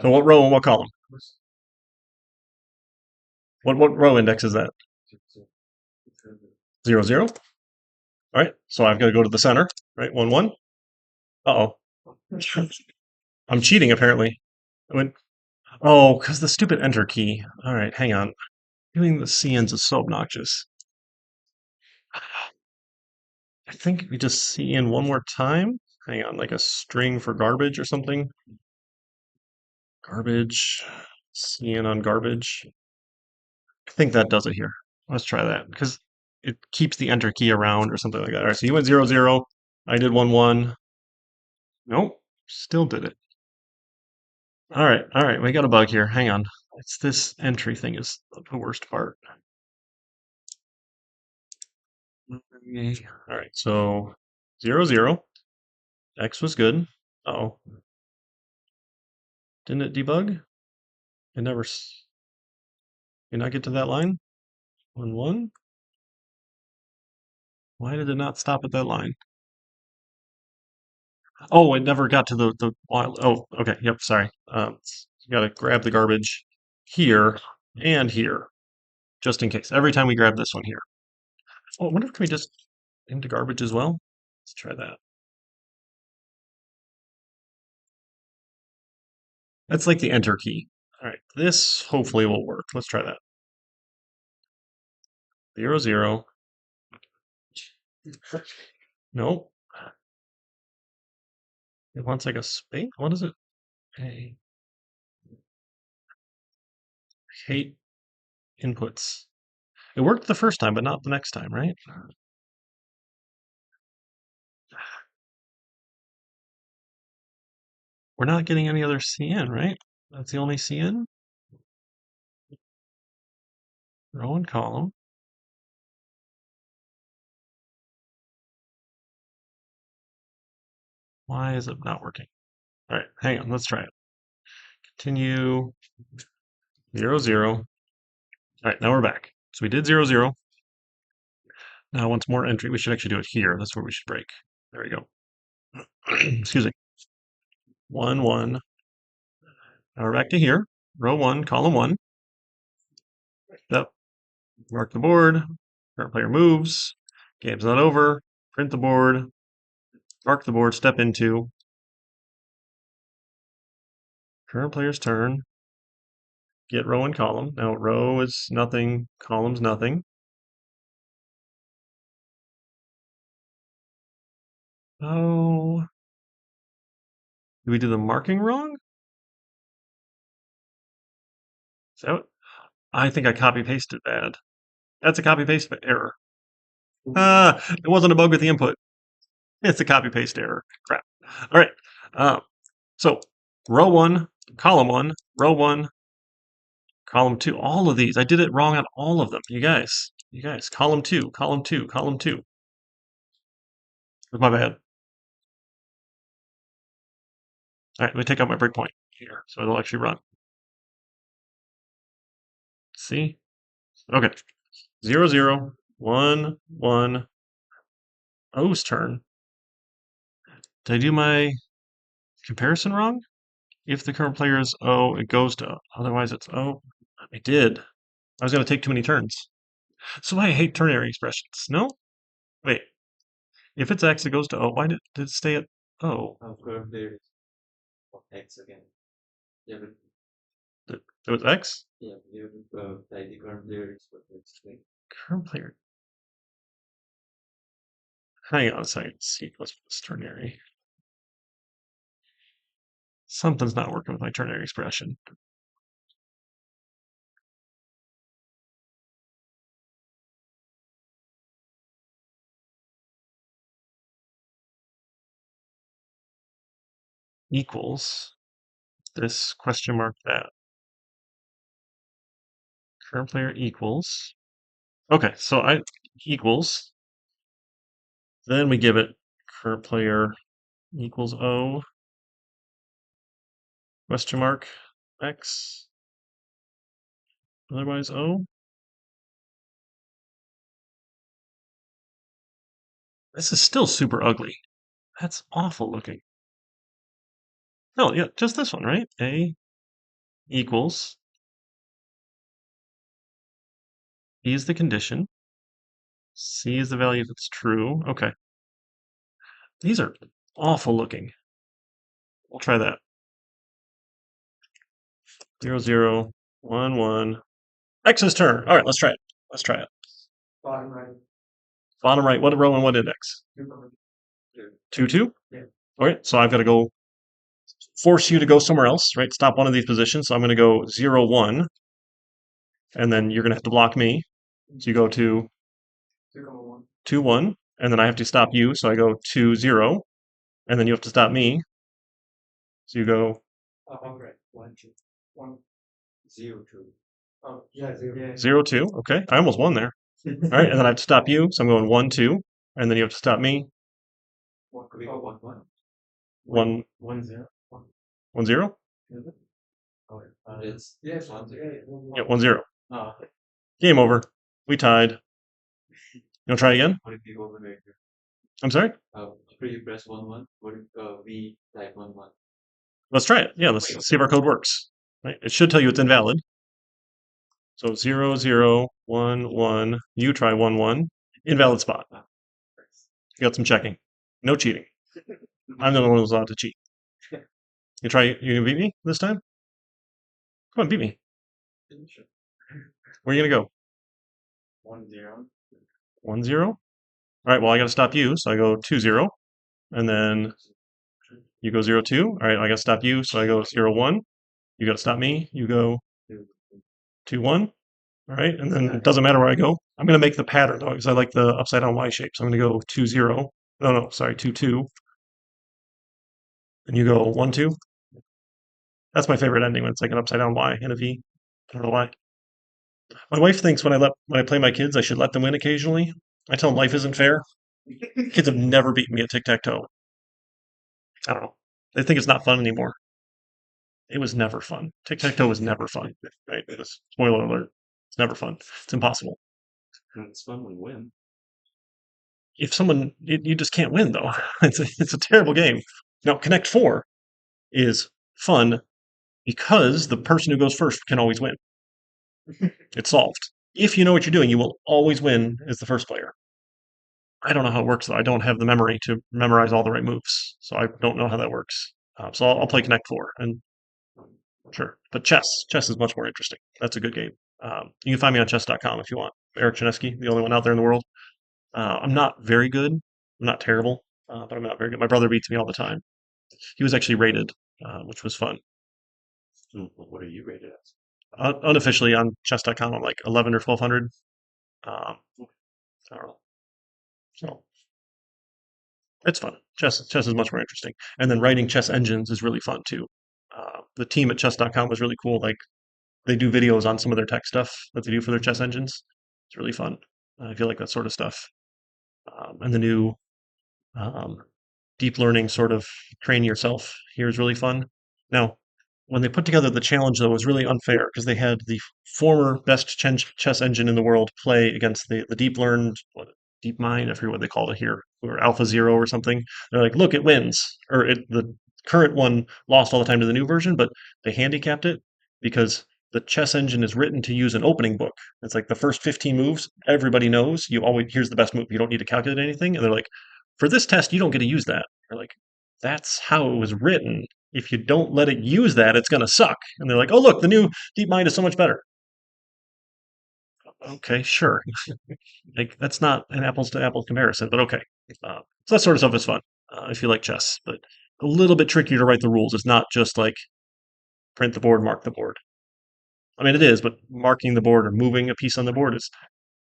S1: So what row and what column? What row index is that? 0, 0. All right. So I've got to go to the center. Right. 1, 1. Uh-oh. I'm cheating, apparently. I went, oh, because the stupid enter key. All right. Hang on. Doing the CNs is so obnoxious. I think we just CN one more time. Hang on, like a string for garbage or something. Garbage. CN on garbage. I think that does it here. Let's try that because it keeps the enter key around or something like that. All right, so you went 0, 0. I did 1, 1. Nope, still did it. All right, we got a bug here. Hang on. It's this entry thing is the worst part. Okay. All right, so 0, 0. X was good. Oh, didn't it debug? It never. Did not get to that line. 1, 1. Why did it not stop at that line? Oh, it never got to the wild. Oh, okay. Yep. Sorry. You got to grab the garbage here and here, just in case. Every time we grab this one here. Oh, I wonder if we just into garbage as well. Let's try that. That's like the enter key. All right. This hopefully will work. Let's try that. 0, 0. Nope. It wants like a space. What is it? I hate inputs. It worked the first time, but not the next time, right? We're not getting any other CN, right? That's the only CN? Row and column. Why is it not working? All right, hang on. Let's try it. Continue 0, 0. All right, now we're back. So we did 0, 0. Now once more entry. We should actually do it here. That's where we should break. There we go. Excuse me. 1, 1. Now we're back to here. Row 1, column 1. Yep. Mark the board. Current player moves. Game's not over. Print the board. Mark the board. Step into. Current player's turn. Get row and column. Now row is nothing. Column's nothing. Oh, did we do the marking wrong? So I think I copy pasted bad. That's a copy paste error. It wasn't a bug with the input. It's a copy paste error. Crap. All right. Um, so row 1, column 1, row 1, column 2. All of these. I did it wrong on all of them. You guys, column 2, column 2, column 2. That's my bad. All right, let me take out my breakpoint here so it'll actually run. See? Okay. 0, 0, 1, 1. O's turn. Did I do my comparison wrong? If the current player is O, it goes to O. Otherwise, it's O. I did. I was going to take too many turns. So I hate ternary expressions. No? Wait. If it's X, it goes to O. Why did it stay at O?
S2: Current player is X again. Yeah, but
S1: It was X?
S2: yeah, you type the current player is what X, right?
S1: Current player. Hang on a second. C plus ternary. Something's not working with my ternary expression. Equals this question mark that. Current player equals. Okay, so I equals. Then we give it current player equals O question mark X. Otherwise O. This is still super ugly. That's awful looking. No, yeah, just this one, right? A equals. B is the condition. C is the value that's true. Okay. These are awful looking. We'll try that. 0, 0, 1, 1. X's turn. All right, let's try it. Let's try it.
S2: Bottom right.
S1: Bottom right, what row and what index? 2, 2?
S2: Yeah.
S1: All right, so I've got to go force you to go somewhere else, right? Stop one of these positions. So I'm going to go 0, 1, and then you're going to have to block me. So you go to 2, 1, and then I have to stop you. So I go 2, 0, and then you have to stop me. So you go
S2: Right. 1, 2, 1, 0, 2. Oh, yeah, 0. Yeah.
S1: 0, 2. Okay, I almost won there. All right, and then I have to stop you. So I'm going 1, 2, and then you have to stop me.
S2: 1, could we go 1, 1?
S1: 1,
S2: 1, 0.
S1: 1, 0?
S2: Oh, it's yes, 1, 0.
S1: Yeah, 1, 0.
S2: Oh,
S1: Game over. We tied. You want to try again?
S2: what if you overrate it?
S1: I'm sorry?
S2: After you press 1, 1, what if we type 1, 1?
S1: Let's try it. Yeah, let's see if our code works. Right? It should tell you it's invalid. So 0, 0, 1, 1. You try 1, 1. Invalid spot. You got some checking. No cheating. I'm the only one who's allowed to cheat. You try. You gonna beat me this time? Come on, beat me. Where are you gonna go?
S2: 1, 0.
S1: 1, 0. All right. Well, I got to stop you, so I go 2, 0, and then you go 0, 2. All right. I got to stop you, so I go 0, 1. You got to stop me. You go 2, 1. All right. And then it doesn't matter where I go. I'm going to make the pattern, though, because I like the upside down Y shape. So I'm going to go 2, 0. No, sorry, 2, 2. And you go 1, 2. That's my favorite ending when it's like an upside down Y and a V. I don't know why. My wife thinks when I play my kids, I should let them win occasionally. I tell them life isn't fair. Kids have never beaten me at tic tac toe. I don't know. They think it's not fun anymore. It was never fun. Tic tac toe was never fun. Right? Spoiler alert. It's never fun. It's impossible.
S2: It's fun when we win.
S1: If someone, you just can't win though. It's a terrible game. Now, Connect Four is fun because the person who goes first can always win. It's solved. If you know what you're doing, you will always win as the first player. I don't know how it works though. I don't have the memory to memorize all the right moves, so I don't know how that works. So I'll play Connect Four, and sure. But chess is much more interesting. That's a good game. You can find me on chess.com if you want. Eric Chinesky, the only one out there in the world. I'm not very good. I'm not terrible, but I'm not very good. My brother beats me all the time. He was actually rated, which was fun.
S2: What are you rated as?
S1: Unofficially on chess.com, I'm like 11 or 1200. Um, I don't know. So it's fun. Chess is much more interesting. And then writing chess engines is really fun too. The team at chess.com was really cool. Like they do videos on some of their tech stuff that they do for their chess engines. It's really fun. I feel like that sort of stuff. And the new um, deep learning sort of train yourself here is really fun. Now, when they put together the challenge, though, it was really unfair because they had the former best chess engine in the world play against the deep learned, deep mind, I forget what they called it here, or Alpha Zero or something. They're like, look, it wins. The current one lost all the time to the new version, but they handicapped it because the chess engine is written to use an opening book. It's like the first 15 moves, everybody knows. You always here's the best move. You don't need to calculate anything. And they're like, for this test, you don't get to use that. They're like, that's how it was written. If you don't let it use that, it's going to suck. And they're like, oh, look, the new DeepMind is so much better. Okay, sure. Like, that's not an apples to apples comparison, but okay. So that sort of stuff is fun if you like chess, but a little bit trickier to write the rules. It's not just like print the board, mark the board. I mean, it is, but marking the board or moving a piece on the board has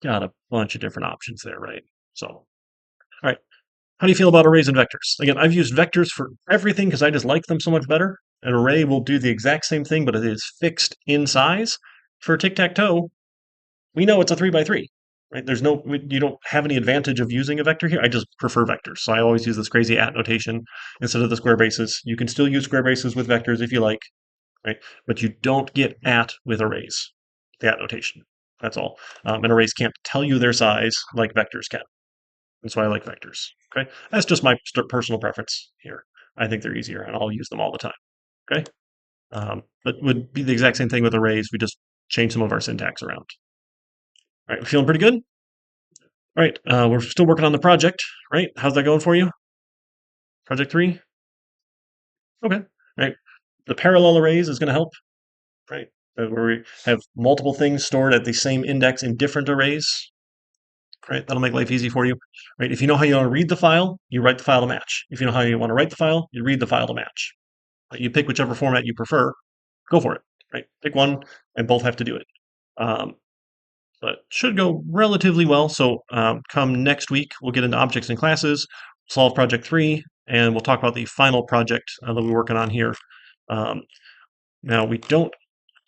S1: got a bunch of different options there, right? So, all right. How do you feel about arrays and vectors? Again, I've used vectors for everything because I just like them so much better. An array will do the exact same thing, but it is fixed in size. For tic-tac-toe, we know it's a 3 by 3, right? You don't have any advantage of using a vector here. I just prefer vectors. So I always use this crazy at notation instead of the square braces. You can still use square braces with vectors if you like, right? But you don't get at with arrays, the at notation. That's all. And arrays can't tell you their size like vectors can. That's why I like vectors. Okay, that's just my personal preference here. I think they're easier, and I'll use them all the time. Okay, but would be the exact same thing with arrays. We just change some of our syntax around. All right, we're feeling pretty good. All right, we're still working on the project, right? How's that going for you? Project 3. Okay, all right. The parallel arrays is going to help, right? where we have multiple things stored at the same index in different arrays. Right, that'll make life easy for you. Right, if you know how you want to read the file, you write the file to match. If you know how you want to write the file, you read the file to match. Right, you pick whichever format you prefer. Go for it. Right, pick one, and both have to do it. Um, but should go relatively well. So come next week, we'll get into objects and classes, solve project 3, and we'll talk about the final project that we're working on here. Um, Now, we don't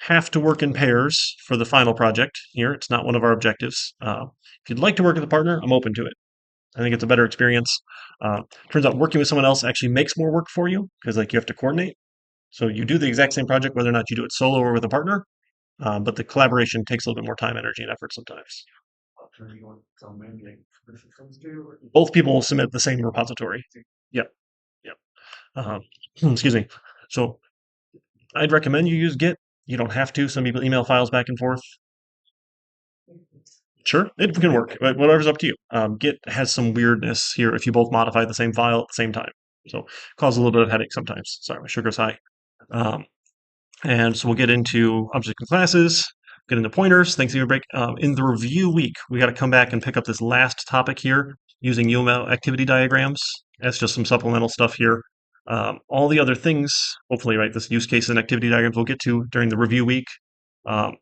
S1: have to work in pairs for the final project here. It's not one of our objectives. If you'd like to work with a partner, I'm open to it. I think it's a better experience. Turns out working with someone else actually makes more work for you because like you have to coordinate. So you do the exact same project whether or not you do it solo or with a partner, but the collaboration takes a little bit more time, energy, and effort sometimes. Both people will submit the same repository. Yep, yep. Um, excuse me. So I'd recommend you use Git. You don't have to. Some people email files back and forth. Sure, it can work. Whatever's up to you. Git has some weirdness here if you both modify the same file at the same time. So cause a little bit of headache sometimes. Sorry, my sugar's high. Um, and so we'll get into object and classes, get into pointers, things you break. In the review week, we got to come back and pick up this last topic here using UML activity diagrams. That's just some supplemental stuff here. All the other things, hopefully, right, this use case and activity diagrams we'll get to during the review week. Um,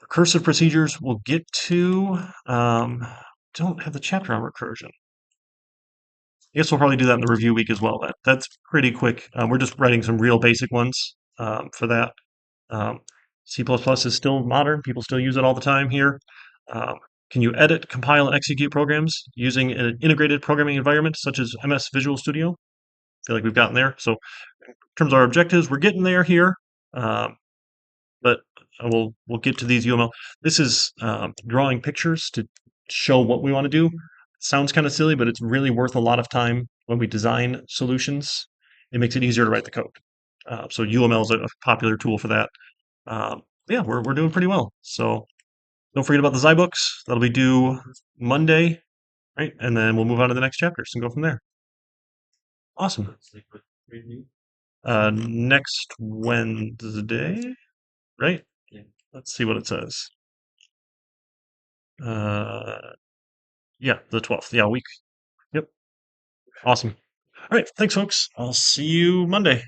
S1: Recursive procedures we'll get to. Don't have the chapter on recursion. I guess we'll probably do that in the review week as well. That's pretty quick. We're just writing some real basic ones for that. Um, C++ is still modern. People still use it all the time here. Um, can you edit, compile, and execute programs using an integrated programming environment such as MS Visual Studio? I feel like we've gotten there. So in terms of our objectives, we're getting there here. Um, but we'll get to these UML. This is drawing pictures to show what we want to do. Sounds kind of silly, but it's really worth a lot of time when we design solutions. It makes it easier to write the code. So UML is a popular tool for that. Yeah, we're doing pretty well. So don't forget about the Zybooks. That'll be due Monday, right? And then we'll move on to the next chapters and go from there. Awesome. Next Wednesday, right? Let's see what it says. Uh, yeah, the 12th. Yeah, a week. Yep. Awesome. All right. Thanks, folks. I'll see you Monday.